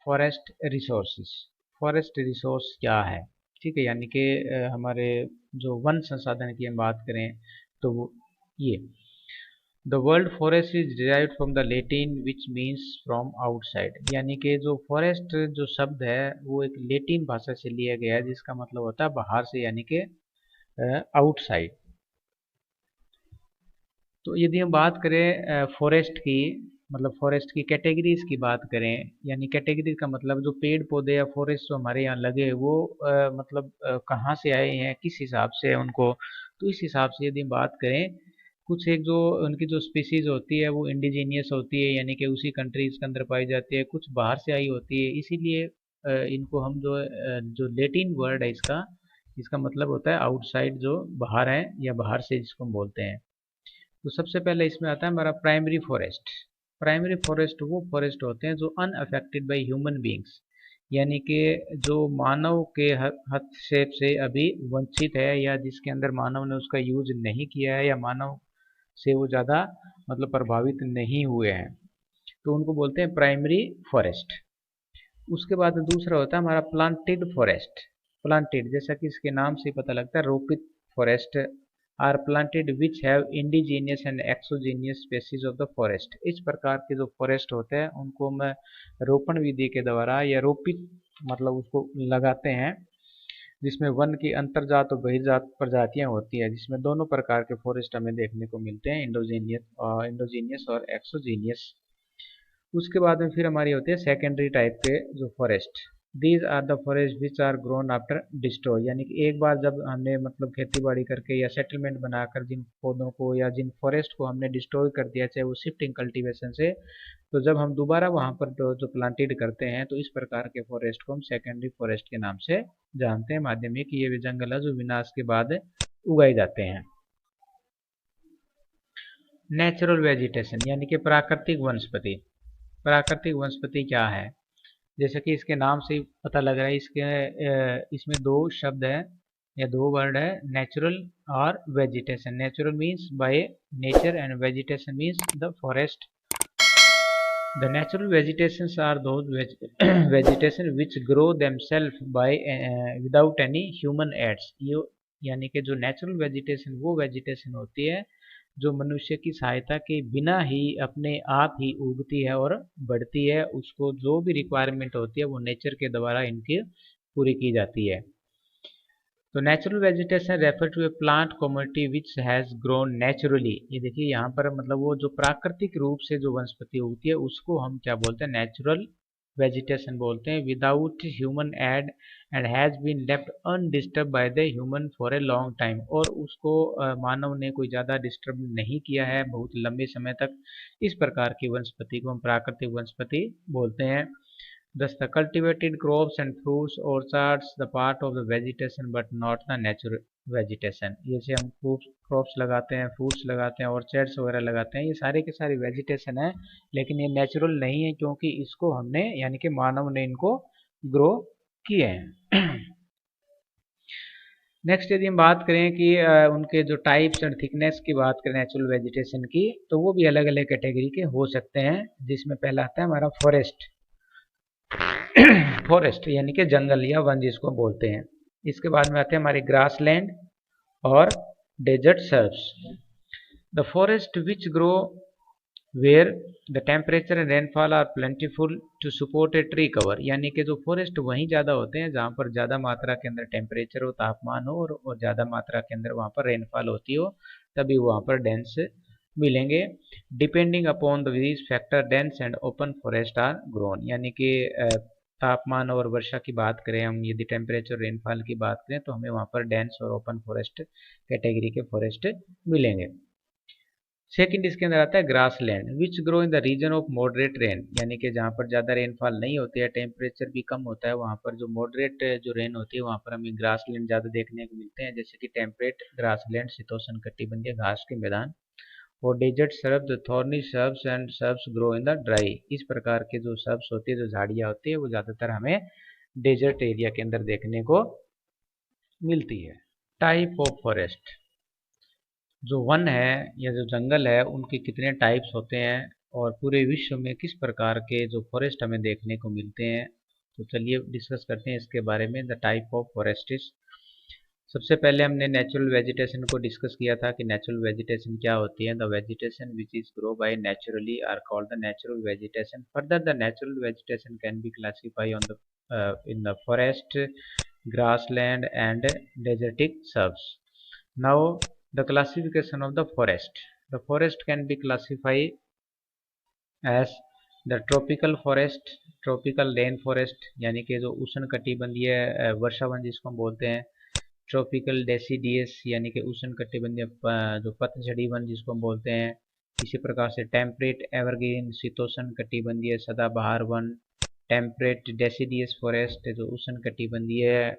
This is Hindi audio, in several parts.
Forest resources. फॉरेस्ट रिसोर्स क्या है? ठीक है, यानी कि हमारे जो वन संसाधन की हम बात करें तो वो ये the world forest is derived from the Latin which means from outside, यानी कि जो फॉरेस्ट जो शब्द है वो एक लेटिन भाषा से लिया गया है जिसका मतलब होता है बाहर से, यानी कि आउटसाइड। तो यदि हम बात करें फॉरेस्ट की, मतलब फॉरेस्ट की कैटेगरीज की बात करें, यानी कैटेगरी का मतलब जो पेड़ पौधे या फॉरेस्ट जो हमारे यहाँ लगे हैं, वो मतलब कहाँ से आए हैं, किस हिसाब से है उनको। तो इस हिसाब से यदि हम बात करें, कुछ एक जो उनकी जो स्पीसीज होती है वो इंडिजीनियस होती है, यानी कि उसी कंट्रीज के अंदर पाई जाती है, कुछ बाहर से आई होती है। इसीलिए इनको हम जो लेटिन वर्ड है इसका इसका मतलब होता है आउटसाइड, जो बाहर है या बाहर से जिसको हम बोलते हैं। तो सबसे पहले इसमें आता है हमारा प्राइमरी फॉरेस्ट। प्राइमरी फॉरेस्ट वो फॉरेस्ट होते हैं जो अनअफेक्टेड बाय ह्यूमन बींग्स, यानी कि जो मानव के हस्तक्षेप से अभी वंचित है, या जिसके अंदर मानव ने उसका यूज नहीं किया है, या मानव से वो ज़्यादा मतलब प्रभावित नहीं हुए हैं, तो उनको बोलते हैं प्राइमरी फॉरेस्ट। उसके बाद दूसरा होता है हमारा प्लांटेड फॉरेस्ट। प्लांटेड जैसा कि इसके नाम से पता लगता है, रोपित forest are planted which have indigenous and exogenous species of the forest. इस प्रकार के जो फॉरेस्ट होते हैं उनको हम रोपण विधि के द्वारा या रोपित मतलब उसको लगाते हैं, जिसमें वन की अंतर्जात और बहिर्जात प्रजातियां होती है, जिसमें दोनों प्रकार के फॉरेस्ट हमें देखने को मिलते हैं, इंडोजीनियस और एक्सोजीनियस। उसके बाद में फिर हमारी होती है सेकेंडरी टाइप के जो forest. These are the forest which are grown after destroy, यानी कि एक बार जब हमने मतलब खेती बाड़ी करके या सेटलमेंट बनाकर जिन पौधों को या जिन फॉरेस्ट को हमने डिस्ट्रॉय कर दिया, चाहे वो शिफ्टिंग कल्टीवेशन से, तो जब हम दोबारा वहां पर जो प्लांटेड करते हैं तो इस प्रकार के फॉरेस्ट को हम सेकेंडरी फॉरेस्ट के नाम से जानते हैं, माध्यमिक कि ये भी जंगल है जो विनाश के बाद उगाए जाते हैं। नेचुरल वेजिटेशन यानी कि प्राकृतिक वनस्पति। प्राकृतिक वनस्पति क्या है? जैसे कि इसके नाम से ही पता लग रहा है, इसमें दो शब्द है या दो वर्ड है, नेचुरल और vegetation. Natural means by nature and vegetation means the forest. The natural vegetations are those vegetation which grow themselves by without any human aids. ये यानी कि जो नेचुरल वेजिटेशन वो वेजिटेशन होती है जो मनुष्य की सहायता के बिना ही अपने आप ही उगती है और बढ़ती है, उसको जो भी रिक्वायरमेंट होती है वो नेचर के द्वारा इनकी पूरी की जाती है। तो natural vegetation refer to a plant community which has grown naturally. ये देखिए यहाँ पर मतलब वो जो प्राकृतिक रूप से जो वनस्पति उगती है उसको हम क्या बोलते हैं? नेचुरल वेजिटेशन बोलते हैं, without human aid and has been left undisturb by the human for a long time. और उसको मानव ने कोई ज़्यादा डिस्टर्ब नहीं किया है बहुत लंबे समय तक। इस प्रकार की वनस्पति को हम प्राकृतिक वनस्पति बोलते हैं। Thus, the cultivated crops and fruits orchards the part of the vegetation but not the natural vegetation। जैसे हम क्रॉप्स लगाते हैं, फ्रूट्स लगाते हैं, ऑर्चर्ड्स वगैरह लगाते हैं, ये सारे के सारे वेजिटेशन है, लेकिन ये नेचुरल नहीं है क्योंकि इसको हमने यानी कि मानव ने इनको ग्रो किए हैं। नेक्स्ट यदि हम बात करें कि उनके जो टाइप्स एंड थिकनेस की बात करें नेचुरल वेजिटेशन की, तो वो भी अलग अलग कैटेगरी के हो सकते हैं, जिसमें पहला आता है हमारा फॉरेस्ट। फॉरेस्ट यानी कि जंगल या वन जिसको बोलते हैं। इसके बाद में आते हैं हमारे ग्रास लैंड और desert shrubs. The forest which grow where the temperature and rainfall are plentiful to support a tree cover, यानी कि जो फॉरेस्ट वहीं ज़्यादा होते हैं जहाँ पर ज़्यादा मात्रा के अंदर टेम्परेचर हो, तापमान हो, और ज़्यादा मात्रा के अंदर वहाँ पर रेनफॉल होती हो, तभी वहाँ पर डेंस मिलेंगे। Depending upon the this factor dense and open forest are grown, यानी कि तापमान और वर्षा की बात करें हम, यदि टेम्परेचर रेनफॉल की बात करें तो हमें वहाँ पर डेंस और ओपन फॉरेस्ट कैटेगरी के फॉरेस्ट मिलेंगे। सेकंड इसके अंदर आता है grassland which grow in the region of moderate rain, यानी कि जहाँ पर ज़्यादा रेनफॉल नहीं होती है, टेम्परेचर भी कम होता है, वहाँ पर जो मॉडरेट जो रेन होती है वहाँ पर हमें ग्रास लैंड ज़्यादा देखने को मिलते हैं, जैसे कि टेम्परेट ग्रास लैंड शीतोष्ण कटिबंधीय घास के मैदान। और desert shrubs thorny shrubs and shrubs grow in the dry. इस प्रकार के जो सर्ब्स होती है, जो झाड़ियाँ होती है, वो ज़्यादातर हमें डेजर्ट एरिया के अंदर देखने को मिलती है। टाइप ऑफ फॉरेस्ट, जो वन है या जो जंगल है उनके कितने टाइप्स होते हैं, और पूरे विश्व में किस प्रकार के जो फॉरेस्ट हमें देखने को मिलते हैं। तो चलिए डिस्कस करते हैं इसके बारे में, द टाइप ऑफ फॉरेस्ट्स। सबसे पहले हमने नेचुरल वेजिटेशन को डिस्कस किया था कि नेचुरल वेजिटेशन क्या होती है। The vegetation which is grow by naturally are called the natural vegetation. Further the natural vegetation can be classify on the in the forest, grassland and desertic shrubs. Now the classification of the forest. The forest can be classified as the tropical forest, tropical rain forest यानी कि जो उष्ण कटिबंधीय वर्षावन जिसको हम बोलते हैं, ट्रॉपिकल डेसिडियस यानी कि उष्ण कटिबंधीय जो पतझड़ी वन जिसको हम बोलते हैं। इसी प्रकार से टेम्परेट एवरग्रीन शीतोष्ण कटिबंधीय सदाबहार वन, टेम्परेट डेसिडियस फॉरेस्ट जो उष्ण कटिबंधीय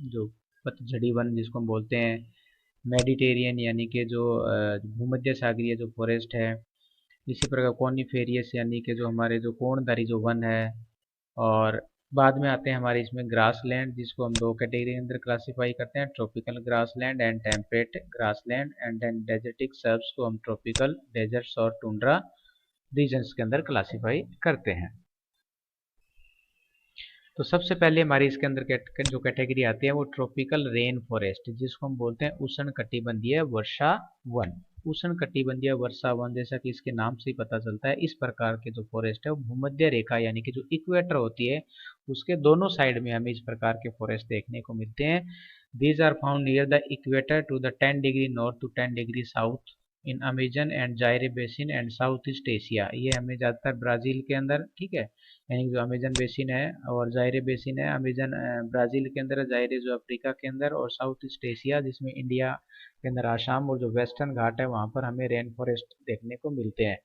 जो पतझड़ी वन जिसको हम बोलते हैं। मेडिटेरियन यानी कि जो भूमध्य सागरीय जो फॉरेस्ट है। इसी प्रकार कॉनिफेरियस यानी कि जो हमारे जो कोणधारी जो वन है। और बाद में आते हैं हमारे इसमें ग्रास लैंड, जिसको हम दो कैटेगरी के अंदर क्लासीफाई करते हैं, tropical grassland and temperate grassland. And then desertic shrubs को हम ट्रॉपिकल डेजर्ट्स और टुंड्रा रीजन्स के अंदर क्लासीफाई करते हैं। तो सबसे पहले हमारी इसके अंदर जो कैटेगरी आती है वो ट्रॉपिकल रेन फॉरेस्ट, जिसको हम बोलते हैं उष्ण कटिबंधीय वर्षा वन। उष्ण कटिबंधीय वर्षा वन, जैसा कि इसके नाम से ही पता चलता है, इस प्रकार के जो फॉरेस्ट है वो भूमध्य रेखा यानी कि जो इक्वेटर होती है उसके दोनों साइड में हमें इस प्रकार के फॉरेस्ट देखने को मिलते हैं। These are found near the equator to the 10 degree north to 10 degree south in Amazon and Zaire basin and south east Asia. ये हमें ज़्यादातर ब्राज़ील के अंदर, ठीक है, यानी जो अमेजन बेसिन है और जायरे बेसिन है, अमेजन ब्राज़ील के अंदर है, जायरे जो अफ्रीका के अंदर, और साउथ ईस्ट एशिया जिसमें इंडिया के अंदर आसाम और जो वेस्टर्न घाट है वहाँ पर हमें रेन फॉरेस्ट देखने को मिलते हैं।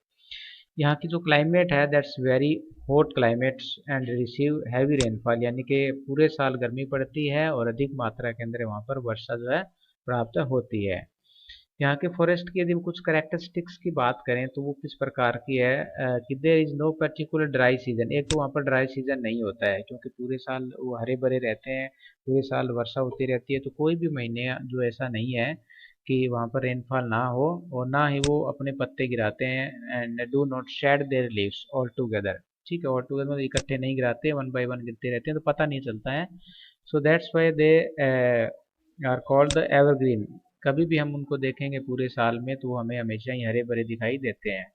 यहाँ की जो क्लाइमेट है that's very hot climates and receive heavy rainfall, यानी कि पूरे साल गर्मी पड़ती है और अधिक मात्रा के अंदर वहाँ पर वर्षा जो है प्राप्त होती है। यहाँ के फॉरेस्ट की यदि कुछ करेक्टरिस्टिक्स की बात करें तो वो किस प्रकार की है कि there is no particular dry season. एक तो वहाँ पर ड्राई सीजन नहीं होता है क्योंकि पूरे साल वो हरे भरे रहते हैं, पूरे साल वर्षा होती रहती है, तो कोई भी महीने जो ऐसा नहीं है कि वहाँ पर रेनफॉल ना हो, और ना ही वो अपने पत्ते गिराते हैं। And do not shade their leaves all together, ठीक है, ऑल टुगेदर मतलब इकट्ठे नहीं गिराते, वन बाय वन गिरते रहते हैं तो पता नहीं चलता है। So that's why they are called the evergreen. कभी भी हम उनको देखेंगे पूरे साल में तो वो हमें हमेशा ही हरे भरे दिखाई देते हैं।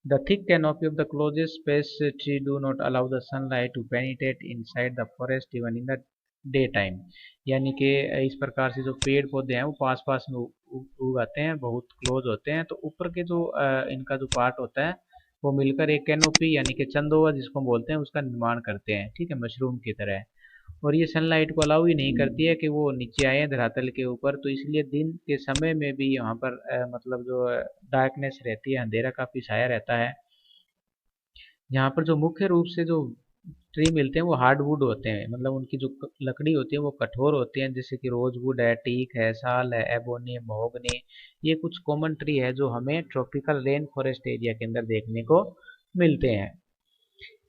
The thick canopy of the closest space tree do not allow the sunlight to penetrate inside the forest even in the day time, यानी कि इस प्रकार से जो पेड़ पौधे हैं वो पास पास में उगाते हैं, बहुत क्लोज होते हैं, तो ऊपर के जो इनका जो पार्ट होता है वो मिलकर एक कैनोपी यानी कि चंदोवा जिसको हम बोलते हैं उसका निर्माण करते हैं, ठीक है, मशरूम की तरह। और ये सनलाइट को अलाउ ही नहीं करती है कि वो नीचे आए धरातल के ऊपर, तो इसलिए दिन के समय में भी यहाँ पर मतलब जो डार्कनेस रहती है, अंधेरा काफ़ी छाया रहता है। यहाँ पर जो मुख्य रूप से जो ट्री मिलते हैं वो हार्डवुड होते हैं, मतलब उनकी जो लकड़ी होती है वो कठोर होती है, जैसे कि रोजवुड है, टीक है, साल है, एबोनी, महोगनी। ये कुछ कॉमन ट्री है जो हमें ट्रॉपिकल रेन फॉरेस्ट एरिया के अंदर देखने को मिलते हैं।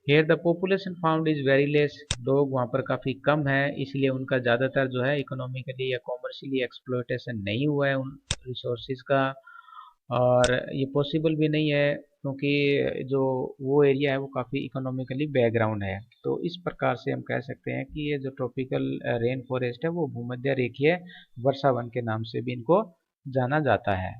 Here the population found is very less, लोग वहाँ पर काफ़ी कम है, इसलिए उनका ज़्यादातर जो है इकोनॉमिकली या कॉमर्शियली एक्सप्लोइटेशन नहीं हुआ है उन रिसोर्सेज का। और ये पॉसिबल भी नहीं है क्योंकि जो वो एरिया है वो काफ़ी इकोनॉमिकली बैकग्राउंड है। तो इस प्रकार से हम कह सकते हैं कि ये जो ट्रॉपिकल रेन फॉरेस्ट है वो भूमध्य रेखीय वर्षावन के नाम से भी इनको जाना जाता है।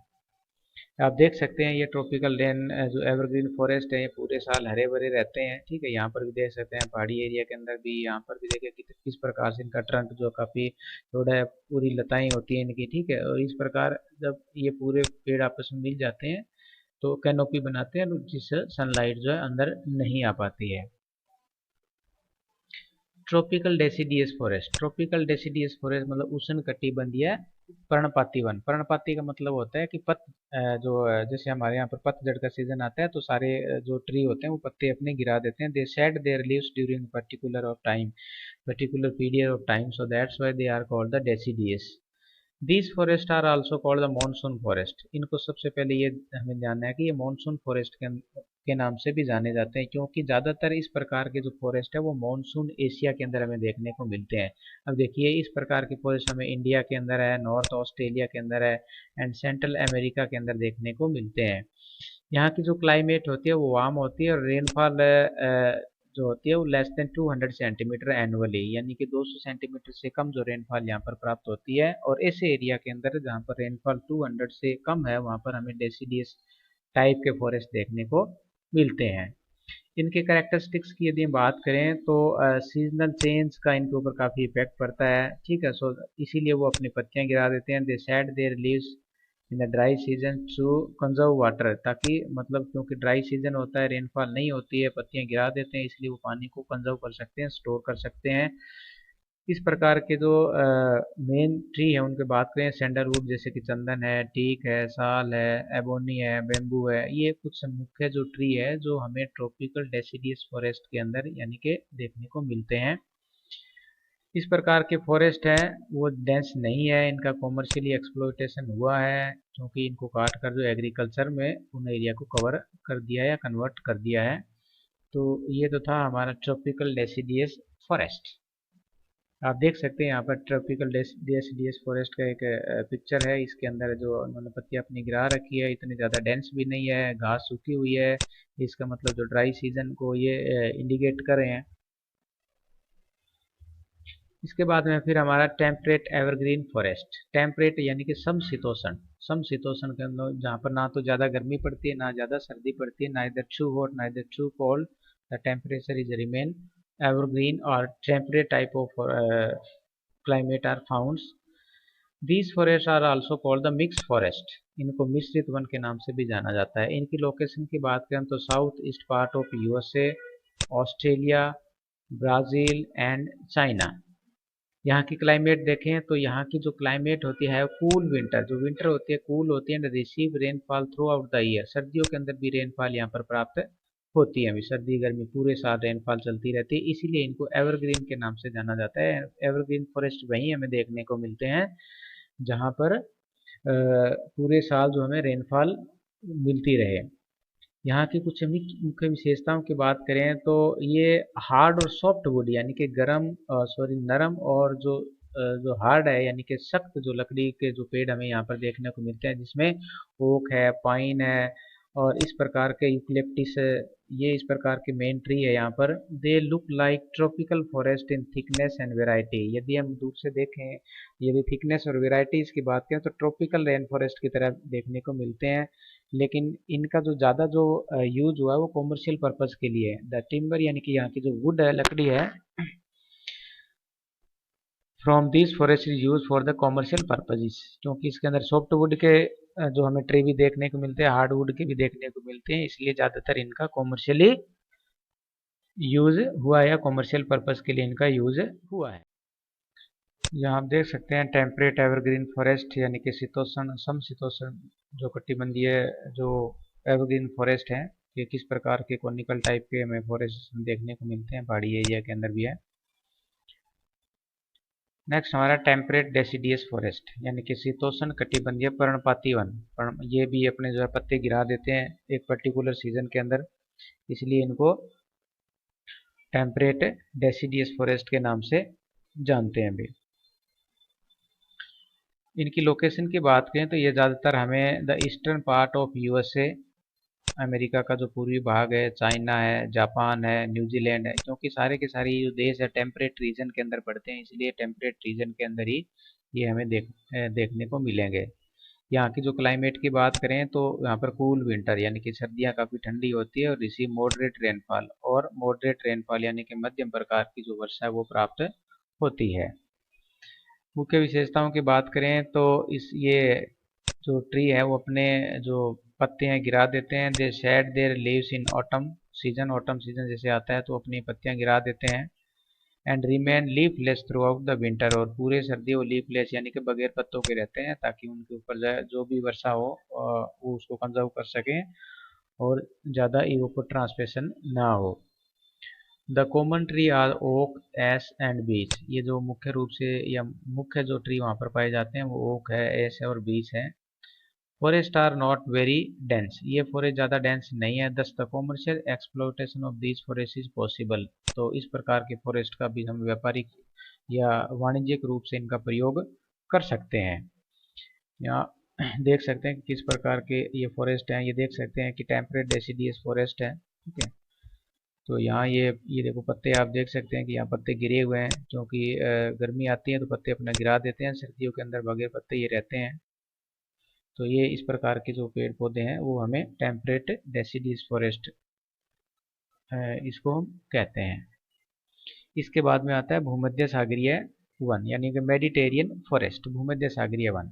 आप देख सकते हैं ये ट्रॉपिकल रेन जो एवरग्रीन फॉरेस्ट है ये पूरे साल हरे भरे रहते हैं, ठीक है। यहाँ पर भी देख सकते हैं पहाड़ी एरिया के अंदर भी, यहाँ पर भी देखिए किस प्रकार से इनका ट्रंक जो काफ़ी थोड़ा है, पूरी लताएं होती हैं इनकी, ठीक है। और इस प्रकार जब ये पूरे पेड़ आपस में मिल जाते हैं तो कैनोपी बनाते हैं जिससे सनलाइट जो है अंदर नहीं आ पाती है। Tropical deciduous forest, tropical deciduous forest मतलब उष्ण कटिबंधीय पर्णपाती वन। पर्णपाती का मतलब होता है कि जैसे हमारे यहाँ पर पतझड़ का सीजन आता है तो सारे जो ट्री होते हैं वो पत्ते अपने गिरा देते हैं। They shed their leaves during particular period of time, so that's why they are called the deciduous. These forest are also called the monsoon forest. इनको सबसे पहले ये हमें जानना है कि ये मानसून फॉरेस्ट के नाम से भी जाने जाते हैं क्योंकि ज़्यादातर इस प्रकार के जो फॉरेस्ट है वो मानसून एशिया के अंदर हमें देखने को मिलते हैं। अब देखिए इस प्रकार के फॉरेस्ट हमें इंडिया के अंदर है, नॉर्थ ऑस्ट्रेलिया के अंदर है एंड सेंट्रल अमेरिका के अंदर देखने को मिलते हैं। यहाँ की जो क्लाइमेट होती है वो वार्म होती है और रेनफॉल जो होती है वो लेस देन 200 सेंटीमीटर एनुअली, यानी कि 200 सेंटीमीटर से कम जो रेनफॉल यहाँ पर प्राप्त होती है। और ऐसे एरिया के अंदर जहाँ पर रेनफॉल 200 से कम है वहाँ पर हमें डेसिडियस टाइप के फॉरेस्ट देखने को मिलते हैं। इनके कैरेक्टरिस्टिक्स की यदि हम बात करें तो सीजनल चेंज का इनके ऊपर काफ़ी इफेक्ट पड़ता है, ठीक है। सो इसीलिए वो अपनी पत्तियां गिरा देते हैं। They shed their leaves in the dry season to conserve water, ताकि मतलब क्योंकि ड्राई सीजन होता है, रेनफॉल नहीं होती है, पत्तियां गिरा देते हैं, इसलिए वो पानी को कंजर्व कर सकते हैं, स्टोर कर सकते हैं। इस प्रकार के जो मेन ट्री है उनके बात करें, सैंडलवुड जैसे कि चंदन है, टीक है, साल है, एबोनी है, बेम्बू है, ये कुछ मुख्य जो ट्री है जो हमें ट्रॉपिकल डेसिडियस फॉरेस्ट के अंदर यानी कि देखने को मिलते हैं। इस प्रकार के फॉरेस्ट हैं वो डेंस नहीं है, इनका कॉमर्शियली एक्सप्लॉयटेशन हुआ है क्योंकि इनको काट कर जो एग्रीकल्चर में उन एरिया को कवर कर दिया है या कन्वर्ट कर दिया है। तो ये तो था हमारा ट्रॉपिकल डेसिडियस फॉरेस्ट। आप देख सकते हैं यहाँ पर ट्रॉपिकल डेसिडियस फॉरेस्ट का एक पिक्चर है। इसके अंदर जो उन्होंने पत्ती अपनी गिरा रखी है, इतनी ज़्यादा डेंस भी नहीं है, घास सूखी हुई है, इसका मतलब जो ड्राई सीजन को ये इंडिकेट कर रहे हैं। इसके बाद में फिर हमारा टेम्परेट एवरग्रीन फॉरेस्ट। टेम्परेट यानी कि समशीतोष्ण, समशीतोष्ण के अंदर जहाँ पर ना तो ज़्यादा गर्मी पड़ती है ना ज़्यादा सर्दी पड़ती है, ना इधर टू हॉट ना इधर too cold, the temperature is remain evergreen or temperate type of climate are found. These forests are also called the mixed forest. इनको मिश्रित वन के नाम से भी जाना जाता है। इनकी लोकेशन की बात करें तो south east part of USA, Australia, Brazil and China. यहाँ की क्लाइमेट देखें तो यहाँ की जो क्लाइमेट होती है कूल विंटर, जो विंटर होती है कूल होती है, and receive rainfall through out the year. सर्दियों के अंदर भी रेनफॉल यहाँ पर प्राप्त होती है, अभी सर्दी गर्मी पूरे साल रेनफॉल चलती रहती है, इसीलिए इनको एवरग्रीन के नाम से जाना जाता है। एवरग्रीन फॉरेस्ट वहीं हमें देखने को मिलते हैं जहाँ पर पूरे साल जो हमें रेनफॉल मिलती रहे। यहाँ की कुछ मुख्य विशेषताओं की बात करें तो ये हार्ड और सॉफ्ट वुड यानी कि नरम और जो हार्ड है यानी कि सख्त जो लकड़ी के जो पेड़ हमें यहाँ पर देखने को मिलते हैं, जिसमें ओक है, पाइन है और इस प्रकार के यूकलिप्टिस, ये इस प्रकार के मेन ट्री है यहाँ पर। They look like tropical forest in thickness and variety. यदि हम दूर से देखें, यदि थिकनेस और वेराइटीज की बात करें तो ट्रॉपिकल रेन फॉरेस्ट की तरह देखने को मिलते हैं, लेकिन इनका जो ज़्यादा जो यूज हुआ है वो कॉमर्शियल पर्पज़ के लिए है। द टिम्बर यानी कि यहाँ की जो वुड है, लकड़ी है, from this forest is use for the commercial purposes, क्योंकि इसके अंदर सॉफ्ट वुड के जो हमें ट्री भी देखने को मिलते हैं, हार्ड वुड के भी देखने को मिलते हैं, इसलिए ज़्यादातर इनका कॉमर्शियली यूज हुआ है या कॉमर्शियल पर्पज़ के लिए इनका यूज हुआ है। यहाँ आप देख सकते हैं टेम्परेट एवरग्रीन फॉरेस्ट यानी कि शीतोष्ण समशीतोष्ण जो कटिबंधीय जो एवरग्रीन फॉरेस्ट है, ये किस प्रकार के कॉनिकल टाइप के हमें फॉरेस्ट देखने को मिलते हैं, पहाड़ी एरिया के अंदर भी है। नेक्स्ट हमारा टेम्परेट डेसिडियस फॉरेस्ट यानी कि शीतोष्ण कटिबंधीय पर्णपाती वन। ये भी अपने जो है पत्ते गिरा देते हैं एक पर्टिकुलर सीजन के अंदर, इसलिए इनको टेम्परेट डेसिडियस फॉरेस्ट के नाम से जानते हैं भी। इनकी लोकेशन की बात करें तो ये ज़्यादातर हमें the eastern part of USA, America का जो पूर्वी भाग है, चाइना है, जापान है, न्यूजीलैंड है, क्योंकि सारे के सारे जो देश है टेम्परेट रीजन के अंदर पड़ते हैं, इसलिए टेम्परेट रीजन के अंदर ही ये हमें देखने को मिलेंगे। यहाँ की जो क्लाइमेट की बात करें तो यहाँ पर कूल विंटर यानी कि सर्दियाँ काफ़ी ठंडी होती है और रिसीव मॉडरेट रेनफॉल यानी कि मध्यम प्रकार की जो वर्षा है वो प्राप्त होती है। मुख्य विशेषताओं की बात करें तो इस ये जो ट्री है वो अपने जो पत्ते हैं गिरा देते हैं। They shed their leaves in autumn season जैसे आता है तो अपनी पत्तियां गिरा देते हैं। And remain leafless throughout the winter, और पूरे सर्दी वो लीफलेस यानी कि बगैर पत्तों के रहते हैं, ताकि उनके ऊपर जो भी वर्षा हो वो उसको कंजर्व कर सकें और ज़्यादा इवोपोर ट्रांसपेशन ना हो। The common tree are oak, ash and beech. ये जो मुख्य रूप से या मुख्य जो ट्री वहाँ पर पाए जाते हैं वो ओक है, एस है और बीच है। Forest are not very dense, ये फॉरेस्ट ज़्यादा डेंस नहीं है। Thus the commercial exploitation of this forest is possible, तो इस प्रकार के फॉरेस्ट का भी हम व्यापारिक या वाणिज्यिक रूप से इनका प्रयोग कर सकते हैं। यहाँ देख सकते हैं कि किस प्रकार के ये फॉरेस्ट हैं। ये देख सकते हैं कि टेम्परेट डेसिडियस फॉरेस्ट है, ठीक है। तो यहाँ ये देखो पत्ते आप देख सकते हैं कि यहाँ पत्ते गिरे हुए हैं, क्योंकि गर्मी आती है तो पत्ते अपना गिरा देते हैं, सर्दियों के अंदर बगैर पत्ते ये रहते हैं। तो ये इस प्रकार के जो पेड़ पौधे हैं वो हमें टेम्परेट डेसिडियस फॉरेस्ट इसको हम कहते हैं। इसके बाद में आता है भूमध्य सागरीय वन, यानी कि मेडिटेरियन फॉरेस्ट, भूमध्य सागरीय वन।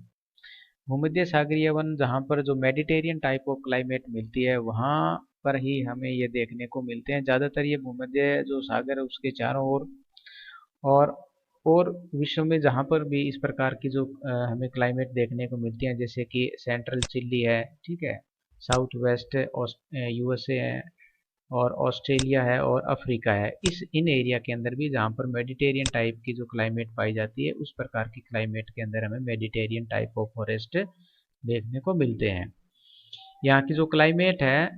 भूमध्य सागरीय वन जहाँ पर जो मेडिटेरियन टाइप ऑफ क्लाइमेट मिलती है वहाँ पर ही हमें ये देखने को मिलते हैं। ज़्यादातर ये भूमध्य जो सागर है उसके चारों ओर और और विश्व में जहाँ पर भी इस प्रकार की जो हमें क्लाइमेट देखने को मिलती है, जैसे कि सेंट्रल चिली है, ठीक है, साउथ वेस्ट यूएसए है, और ऑस्ट्रेलिया है, और अफ्रीका है, इन एरिया के अंदर भी जहाँ पर मेडिटेरियन टाइप की जो क्लाइमेट पाई जाती है उस प्रकार की क्लाइमेट के अंदर हमें मेडिटेरियन टाइप ऑफ फॉरेस्ट देखने को मिलते हैं। यहाँ की जो क्लाइमेट है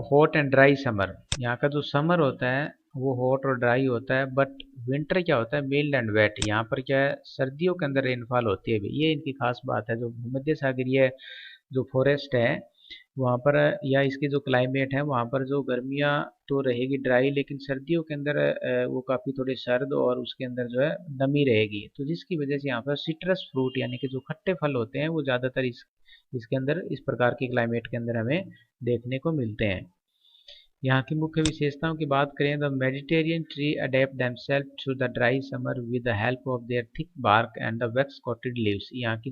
हॉट एंड ड्राई समर। यहाँ का जो समर होता है वो हॉट और ड्राई होता है, बट विंटर क्या होता है, मिल्ड एंड वेट। यहाँ पर क्या है, सर्दियों के अंदर रेनफॉल होती है। ये इनकी खास बात है। जो भूमध्य सागरीय जो फॉरेस्ट है वहाँ पर, या इसकी जो क्लाइमेट है वहाँ पर जो गर्मियाँ तो रहेगी ड्राई, लेकिन सर्दियों के अंदर वो काफ़ी थोड़ी सर्द और उसके अंदर जो है नमी रहेगी। तो जिसकी वजह से यहाँ पर सिट्रस फ्रूट यानी कि जो खट्टे फल होते हैं वो ज़्यादातर इसके अंदर इस प्रकार की क्लाइमेट के अंदर हमें देखने को मिलते हैं। यहाँ की मुख्य विशेषताओं की बात करें तो Mediterranean tree adapt themselves to the dry summer with the help of their thick bark and the wax coated leaves. यहाँ की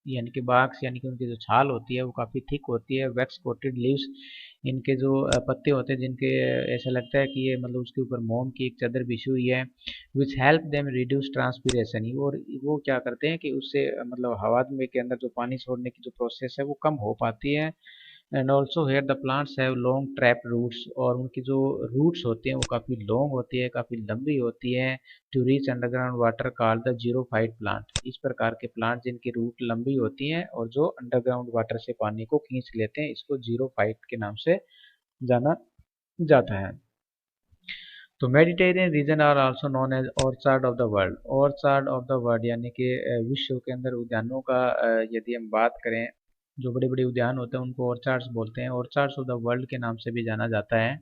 यानी कि बार्क्स यानी कि उनकी जो छाल होती है वो काफ़ी थिक होती है। वैक्स कोटेड लीव्स, इनके जो पत्ते होते हैं जिनके ऐसा लगता है कि ये मतलब उसके ऊपर मोम की एक चादर बिछी हुई है। Which help them reduce transpiration, और वो क्या करते हैं कि उससे मतलब हवा में के अंदर जो पानी छोड़ने की जो प्रोसेस है वो कम हो पाती है। And also here the plants have long trap roots, और उनकी जो रूट्स होती हैं वो काफ़ी लॉन्ग होती है, काफ़ी लंबी होती है। To reach underground water called the xerophyte plant. इस प्रकार के प्लांट जिनकी रूट लंबी होती हैं और जो अंडरग्राउंड वाटर से पानी को खींच लेते हैं, इसको जीरोफाइट के नाम से जाना जाता है। तो Mediterranean region are also known as orchard of the world. Orchard of the world यानी कि विश्व के अंदर उद्यानों का यदि हम बात करें, जो बड़े बड़े उद्यान होते हैं उनको ऑर्चार्ड्स बोलते हैं। ऑर्चार्ड्स ऑफ द वर्ल्ड के नाम से भी जाना जाता है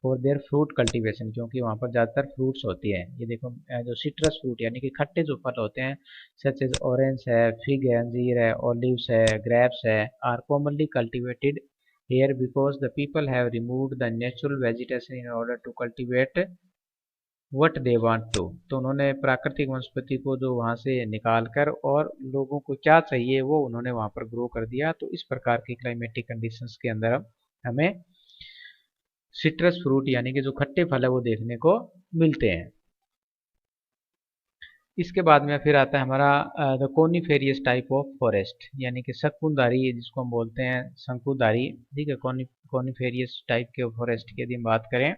फॉर देयर फ्रूट कल्टीवेशन, क्योंकि वहाँ पर ज़्यादातर फ्रूट्स होती है। ये देखो जो सिट्रस फ्रूट यानी कि खट्टे जो फल होते हैं, सच एज ऑरेंज है, फिग है, अंजीर है, ऑलिव्स है, ग्रेप्स है, are commonly cultivated here because the people have removed the natural vegetation in order to cultivate what they want to। तो उन्होंने प्राकृतिक वनस्पति को जो वहाँ से निकाल कर और लोगों को क्या चाहिए वो उन्होंने वहाँ पर ग्रो कर दिया। तो इस प्रकार की क्लाइमेटिक कंडीशंस के अंदर हमें सिट्रस फ्रूट यानी कि जो खट्टे फल है वो देखने को मिलते हैं। इसके बाद में फिर आता है हमारा द कोनिफेरियस टाइप ऑफ फॉरेस्ट, यानी कि शंकुधारी जिसको हम बोलते हैं, शंकुधारी, ठीक है। कोनिफेरियस टाइप के फॉरेस्ट की यदि हम बात करें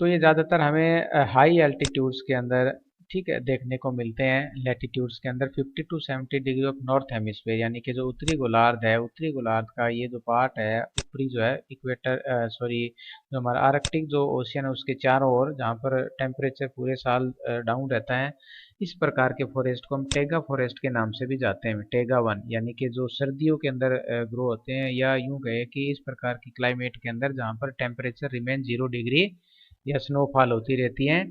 तो ये ज़्यादातर हमें हाई एल्टीट्यूड्स के अंदर, ठीक है, देखने को मिलते हैं। लैटिट्यूड्स के अंदर 50 to 70 degree of north hemisphere, यानी कि जो उत्तरी गोलार्ध है, उत्तरी गोलार्ध का ये जो पार्ट है ऊपरी जो है इक्वेटर, सॉरी, जो हमारा आर्कटिक जो ओशियन है उसके चारों ओर, जहाँ पर टेम्परेचर पूरे साल डाउन रहता है, इस प्रकार के फॉरेस्ट को हम टेगा फॉरेस्ट के नाम से भी जाते हैं। टेगा वन यानी कि जो सर्दियों के अंदर ग्रो होते हैं, या यूं कहे कि इस प्रकार की क्लाइमेट के अंदर जहाँ पर टेम्परेचर रिमेन 0 डिग्री या स्नोफॉल होती रहती है।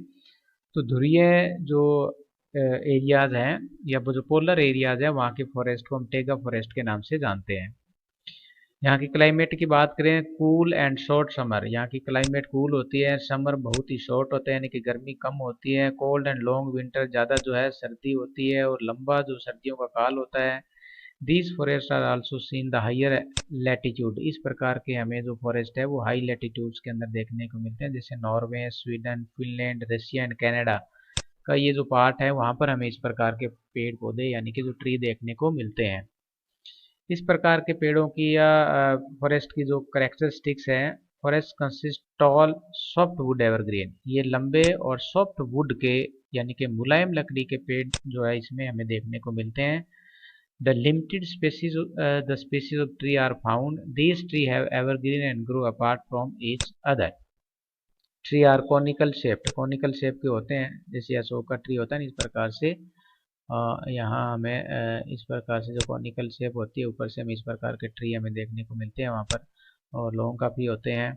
तो ध्रुवीय जो एरियाज हैं या वो जो पोलर एरियाज हैं वहाँ के फॉरेस्ट को हम टेगा फॉरेस्ट के नाम से जानते हैं। यहाँ की क्लाइमेट की बात करें, कूल एंड शॉर्ट समर। यहाँ की क्लाइमेट कूल होती है, समर बहुत ही शॉर्ट होता है यानी कि गर्मी कम होती है। कोल्ड एंड लॉन्ग विंटर, ज़्यादा जो है सर्दी होती है और लंबा जो सर्दियों का काल होता है। These forest are also seen the higher latitude. इस प्रकार के हमें जो फॉरेस्ट है वो हाई लैटिट्यूड्स के अंदर देखने को मिलते हैं, जैसे Norway, Sweden, Finland, Russia and Canada का ये जो पार्ट है वहाँ पर हमें इस प्रकार के पेड़ पौधे यानी कि जो ट्री देखने को मिलते हैं। इस प्रकार के पेड़ों की या फॉरेस्ट की जो करेक्टरिस्टिक्स हैं, forest consist tall soft wood evergreen. ये लंबे और सॉफ्ट वुड के यानी कि मुलायम लकड़ी के पेड़ जो है इसमें हमें देखने को मिलते हैं। The limited species, the species of tree are found. These tree have evergreen and grow apart from each other. Tree are conical shaped, conical shape के होते हैं, जैसे अशोक का ट्री होता है इस प्रकार से यहाँ हमें इस प्रकार से जो कॉनिकल शेप होती है, ऊपर से हमें इस प्रकार के ट्री हमें देखने को मिलते हैं वहाँ पर, और लॉन्ग काफ़ी होते हैं।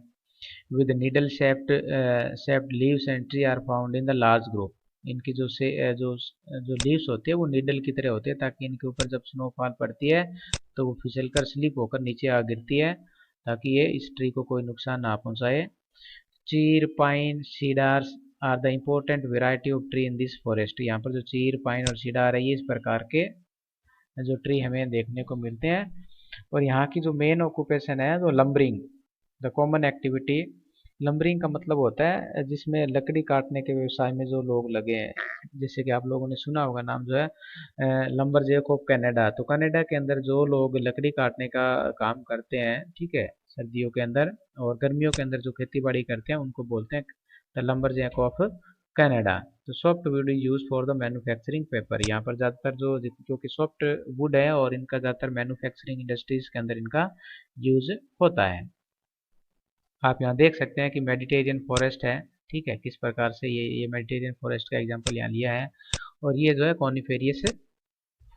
With needle shaped leaves and tree are found in the large group. इनकी जो लीव्स होती है वो नीडल की तरह होती है, ताकि इनके ऊपर जब स्नोफॉल पड़ती है तो वो फिसल कर स्लिप होकर नीचे आ गिरती है, ताकि ये इस ट्री को कोई नुकसान ना पहुंचाए। Chir, pine, cedars are the important variety of tree in this forest. यहाँ पर जो चीर, पाइन और सीडार है, ये इस प्रकार के जो ट्री हमें देखने को मिलते हैं। और यहाँ की जो मेन ऑक्यूपेशन है वो lumbering, the common activity. Lumbering का मतलब होता है जिसमें लकड़ी काटने के व्यवसाय में जो लोग लगे हैं, जैसे कि आप लोगों ने सुना होगा नाम जो है लंबर जैक ऑफ कनाडा। तो कनाडा के अंदर जो लोग लकड़ी काटने का काम करते हैं, ठीक है, सर्दियों के अंदर और गर्मियों के अंदर जो खेती बाड़ी करते हैं, उनको बोलते हैं the lumberjack of Canada. तो soft wood use for the manufacturing paper. यहाँ पर ज़्यादातर जो कि सॉफ्ट वुड है, और इनका ज़्यादातर मैन्युफैक्चरिंग इंडस्ट्रीज के अंदर इनका यूज होता है। आप यहाँ देख सकते हैं कि मेडिटेरियन फॉरेस्ट है, ठीक है, किस प्रकार से ये मेडिटेरियन फॉरेस्ट का एग्जांपल यहाँ लिया है। और ये जो है कॉनिफेरियस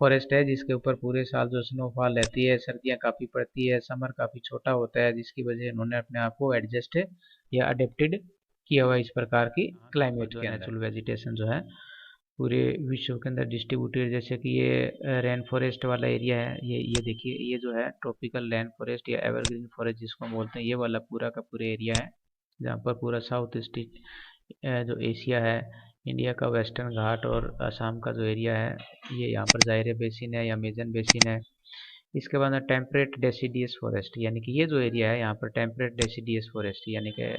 फॉरेस्ट है, जिसके ऊपर पूरे साल जो स्नोफॉल रहती है, सर्दियाँ काफ़ी पड़ती है, समर काफ़ी छोटा होता है, जिसकी वजह इन्होंने अपने आप को एडजस्ट या अडेप्टेड किया हुआ इस प्रकार की क्लाइमेट के नेचुरल वेजिटेशन जो है पूरे विश्व के अंदर डिस्ट्रीब्यूटेड। जैसे कि ये रेन फॉरेस्ट वाला एरिया है, ये देखिए, ये जो है ट्रॉपिकल रेन फॉरेस्ट या एवरग्रीन फॉरेस्ट जिसको हम बोलते हैं, ये वाला पूरा का पूरा एरिया है, जहाँ पर पूरा साउथ ईस्ट जो एशिया है, इंडिया का वेस्टर्न घाट और असम का जो एरिया है, ये यहाँ पर जायरे बेसिन है या मेजन बेसिन है। इसके बाद में टेम्परेट डेसिडियस फॉरेस्ट, यानी कि ये जो एरिया है यहाँ पर टेम्परेट डेसिडियस फॉरेस्ट, यानी कि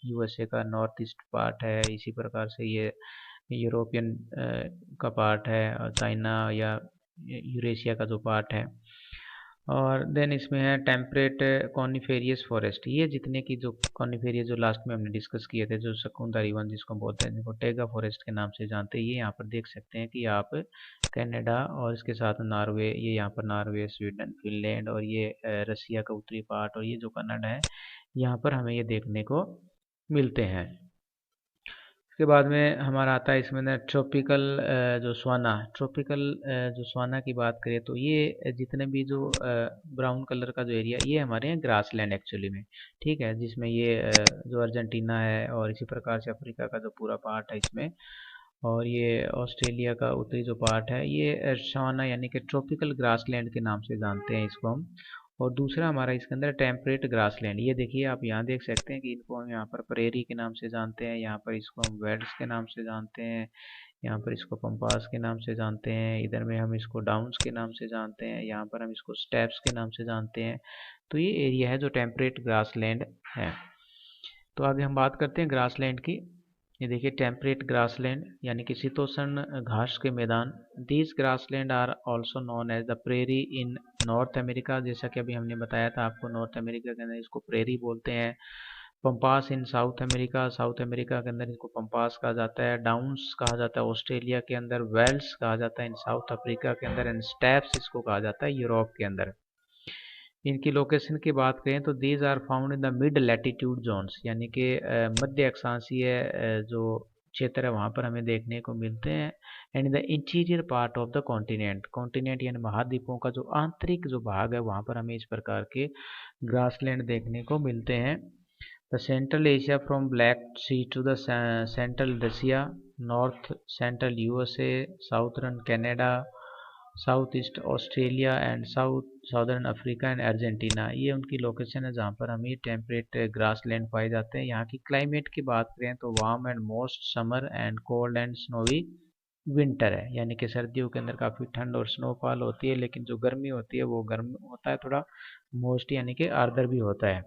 यूएसए का नॉर्थ ईस्ट पार्ट है। इसी प्रकार से ये यूरोपियन का पार्ट है, और चाइना या यूरेशिया का जो पार्ट है। और देन इसमें है टेम्परेट कॉनिफेरियस फॉरेस्ट। ये जितने की जो कॉनिफेरियस जो लास्ट में हमने डिस्कस किए थे, जो शकुंतला वन जिसको बोलते हैं, जिनको टेगा फॉरेस्ट के नाम से जानते हैं, ये यहाँ पर देख सकते हैं कि आप कनाडा और इसके साथ नॉर्वे, ये यहाँ पर नॉर्वे, स्वीडन, फिनलैंड, और ये रसिया का उत्तरी पार्ट, और ये जो कनाडा है, यहाँ पर हमें ये देखने को मिलते हैं। उसके बाद में हमारा आता है इसमें ना ट्रॉपिकल जो स्वाना। ट्रॉपिकल जो स्वाना की बात करें तो ये जितने भी जो ब्राउन कलर का जो एरिया, ये हमारे यहाँ ग्रास लैंड एक्चुअली में, ठीक है, जिसमें ये जो अर्जेंटीना है और इसी प्रकार से अफ्रीका का जो पूरा पार्ट है इसमें, और ये ऑस्ट्रेलिया का उत्तरी जो पार्ट है, ये स्वाना यानी कि ट्रॉपिकल ग्रास लैंड के नाम से जानते हैं इसको हम। और दूसरा हमारा इसके अंदर टेम्परेट ग्रासलैंड। ये देखिए, आप यहाँ देख सकते हैं कि इनको हम यहाँ पर प्रेरी के नाम से जानते हैं, यहाँ पर इसको हम वेड्स के नाम से जानते हैं, यहाँ पर इसको पंपास के नाम से जानते हैं, इधर में हम इसको डाउन्स के नाम से जानते हैं, यहाँ पर हम इसको स्टेप्स के नाम से जानते हैं। तो ये एरिया है जो टेम्परेट ग्रासलैंड है। तो आगे हम बात करते हैं ग्रासलैंड की। ये देखिए, टेम्परेट ग्रासलैंड यानी कि शीतोष्ण घास के मैदान। These grassland are also known as the prairie in North America. जैसा कि अभी हमने बताया था आपको, नॉर्थ अमेरिका के अंदर इसको प्रेरी बोलते हैं। पंपास इन साउथ अमेरिका, साउथ अमेरिका के अंदर इसको पंपास कहा जाता है। डाउन्स कहा जाता है ऑस्ट्रेलिया के अंदर। वेल्स कहा जाता है इन साउथ अफ्रीका के अंदर। एंड स्टेप्स इसको कहा जाता है यूरोप के अंदर। इनकी लोकेशन की बात करें तो these are found in the mid latitude zones, यानी कि मध्य अक्षांशीय जो क्षेत्र है वहाँ पर हमें देखने को मिलते हैं। And the interior part of the continent, continent यानी महाद्वीपों का जो आंतरिक जो भाग है, वहाँ पर हमें इस प्रकार के ग्रासलैंड देखने को मिलते हैं। The central Asia from Black Sea to the central Russia, north central USA, southern Canada, south east Australia and southern Africa and Argentina, ये उनकी लोकेशन है जहाँ पर हमें टेम्परेट ग्रास लैंड पाए जाते हैं। यहाँ की क्लाइमेट की बात करें तो warm and most summer and cold and snowy winter है, यानी कि सर्दियों के अंदर काफ़ी ठंड और स्नोफॉल होती है, लेकिन जो गर्मी होती है वो गर्म होता है थोड़ा, मोस्ट यानी कि आर्द्र भी होता है।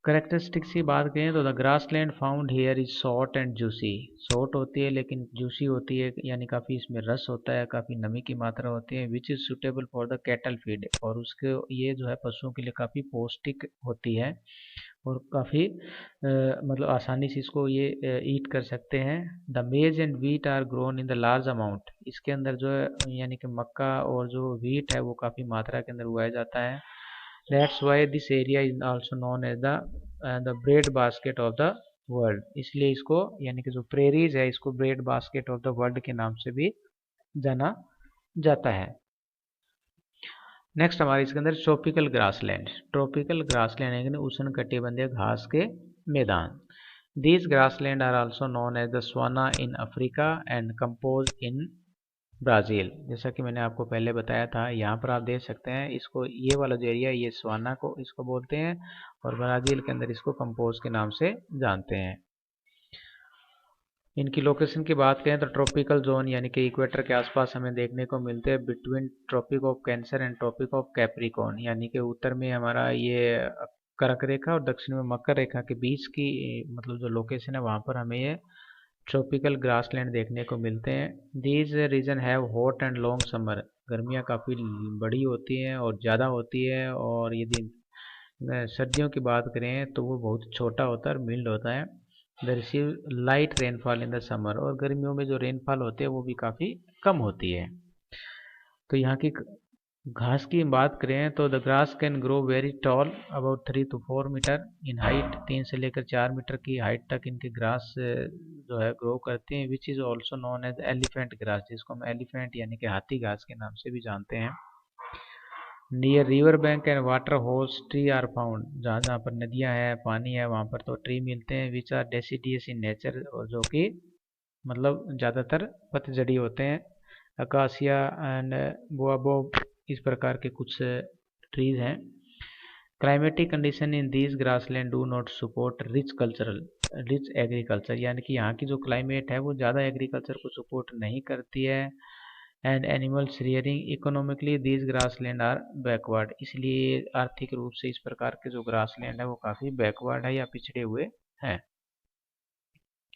करेक्टरिस्टिक्स की बात करें तो the grass land found here is short and juicy. Short होती है लेकिन जूसी होती है, यानी काफ़ी इसमें रस होता है, काफ़ी नमी की मात्रा होती है। Which is suitable for the cattle feed, और उसके ये जो है पशुओं के लिए काफ़ी पौष्टिक होती है, और काफ़ी मतलब आसानी से इसको ये ईट कर सकते हैं। The maize and wheat are grown in the large amount. इसके अंदर जो है यानी कि मक्का और जो वीट है वो काफ़ी मात्रा के अंदर उगाया जाता है। That's why this area is also known as the bread basket of the world। इसलिए इसको यानी कि जो प्रेरीज है, इसको bread basket of the world के नाम से भी जाना जाता है। नेक्स्ट हमारे इसके अंदर ट्रॉपिकल ग्रासलैंड यानी उष्णकटिबंधीय घास के मैदान। These grassland are also known as the savanna in Africa and campos in Brazil. जैसा कि मैंने आपको पहले बताया था, यहाँ पर आप देख सकते हैं इसको, ये वाला जो एरिया ये सवाना को इसको बोलते हैं और ब्राज़ील के अंदर इसको कंपोज के नाम से जानते हैं। इनकी लोकेशन की बात करें तो ट्रॉपिकल जोन यानी कि इक्वेटर के आसपास हमें देखने को मिलते हैं between Tropic of Cancer and Tropic of Capricorn, यानी कि उत्तर में हमारा ये कर्क रेखा और दक्षिण में मकर रेखा के बीच की मतलब जो लोकेशन है वहाँ पर हमें ये ट्रॉपिकल ग्रासलैंड देखने को मिलते हैं। These region have hot and long summer, गर्मियाँ काफ़ी बड़ी होती हैं और ज़्यादा होती है, और यदि सर्दियों की बात करें तो वो बहुत छोटा होता है और मिल्ड होता है। The receive light rainfall in the summer, और गर्मियों में जो रेनफॉल होती है वो भी काफ़ी कम होती है। तो यहाँ की घास की बात करें तो the grass can grow very tall about 3 to 4 metre in height, 3 से लेकर 4 मीटर की हाइट तक इनके ग्रास जो है ग्रो करते हैं, which is also known as elephant grass, जिसको हम एलिफेंट यानी कि हाथी घास के नाम से भी जानते हैं। Near river bank and water holes tree are found, जहाँ जहाँ पर नदियाँ हैं पानी है वहाँ पर तो ट्री मिलते हैं, which are deciduous in nature, और जो कि मतलब ज़्यादातर पतझड़ी होते हैं। अकासिया एंड बोआबो इस प्रकार के कुछ ट्रीज हैं। Climatic condition in these grassland do not support rich agriculture, यानी कि यहाँ की जो क्लाइमेट है वो ज़्यादा एग्रीकल्चर को सपोर्ट नहीं करती है। And animals rearing economically these grassland are backward, इसलिए आर्थिक रूप से इस प्रकार के जो ग्रासलैंड है वो काफ़ी बैकवर्ड है या पिछड़े हुए हैं।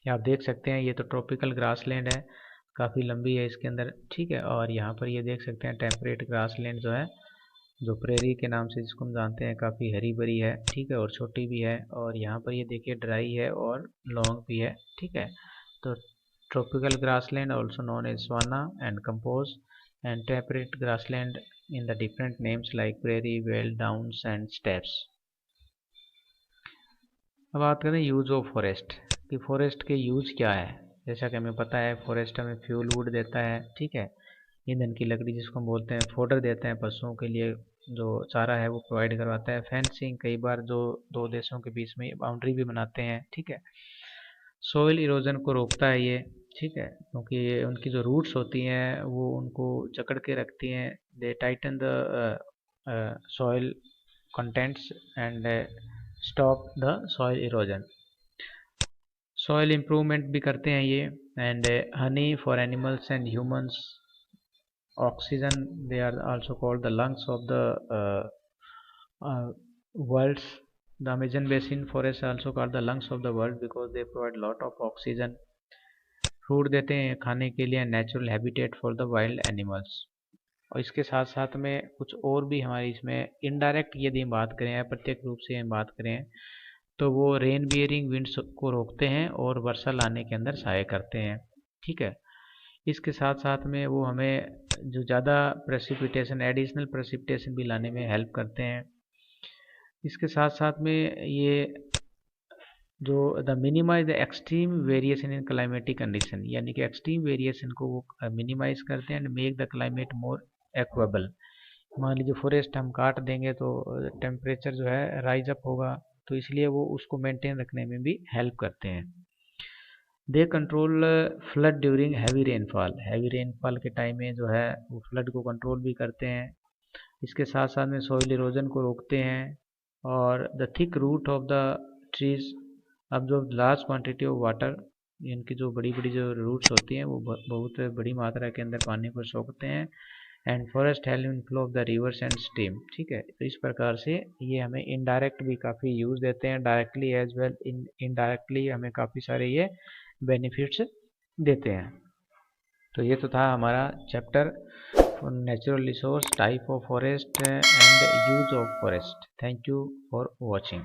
आप देख सकते हैं ये तो ट्रॉपिकल ग्रासलैंड है, काफ़ी लंबी है इसके अंदर, ठीक है। और यहाँ पर ये देख सकते हैं टेम्परेट ग्रासलैंड जो है, जो प्रेरी के नाम से जिसको हम जानते हैं, काफ़ी हरी भरी है, ठीक है, और छोटी भी है। और यहाँ पर ये देखिए ड्राई है और लॉन्ग भी है, ठीक है। तो tropical grassland also known as savanna and campos, and temperate grassland in the different names like prairie, veld, downs and steppes. अब बात करें यूज ऑफ फॉरेस्ट कि फॉरेस्ट के यूज क्या है। जैसा कि हमें पता है फॉरेस्ट हमें फ्यूल वुड देता है, ठीक है, ईंधन की लकड़ी जिसको हम बोलते हैं, फोडर देते हैं पशुओं के लिए, जो चारा है वो प्रोवाइड करवाता है, फेंसिंग, कई बार जो दो देशों के बीच में बाउंड्री भी बनाते हैं, ठीक है। सोइल इरोजन को रोकता है ये, ठीक है, क्योंकि उनकी जो रूट्स होती हैं वो उनको जकड़ के रखती हैं, they tighten the soil contents and stop the soil erosion. Soil improvement भी करते हैं ये, and honey for animals and humans, oxygen, they are also called the lungs of the world's the Amazon basin forests are also called the lungs of the world because they provide lot of oxygen। Food देते हैं खाने के लिए, natural habitat for the wild animals. और इसके साथ साथ में कुछ और भी हमारी इसमें इनडायरेक्ट यदि हम बात करें, अप्रत्यक्ष रूप से हम बात करें, तो वो रेन बियरिंग विंड्स को रोकते हैं और वर्षा लाने के अंदर सहाय करते हैं, ठीक है। इसके साथ साथ में वो हमें जो ज़्यादा प्रेसिपिटेशन, एडिशनल प्रेसिपिटेशन भी लाने में हेल्प करते हैं। इसके साथ साथ में ये जो the minimize the extreme variation in climatic condition, यानी कि एक्सट्रीम वेरिएशन को वो मिनिमाइज करते हैं and make the climate more equable. मान लीजिए फॉरेस्ट हम काट देंगे तो टेम्परेचर जो है राइज अप होगा, तो इसलिए वो उसको मेंटेन रखने में भी हेल्प करते हैं। They control flood during heavy rainfall के टाइम में जो है वो फ्लड को कंट्रोल भी करते हैं। इसके साथ साथ में सॉइल इरोजन को रोकते हैं, और the thick root of the trees absorb large quantity of water, इनकी जो बड़ी बड़ी जो रूट्स होती हैं वो बहुत बड़ी मात्रा के अंदर पानी को सोखते हैं। And forest help in flow of the reverse and stream, ठीक है। तो इस प्रकार से ये हमें इनडायरेक्ट भी काफ़ी यूज़ देते हैं, डायरेक्टली एज वेल इनडायरेक्टली हमें काफ़ी सारे ये बेनिफिट्स देते हैं। तो ये तो था हमारा chapter natural resource, type of forest and use of forest. Thank you for watching.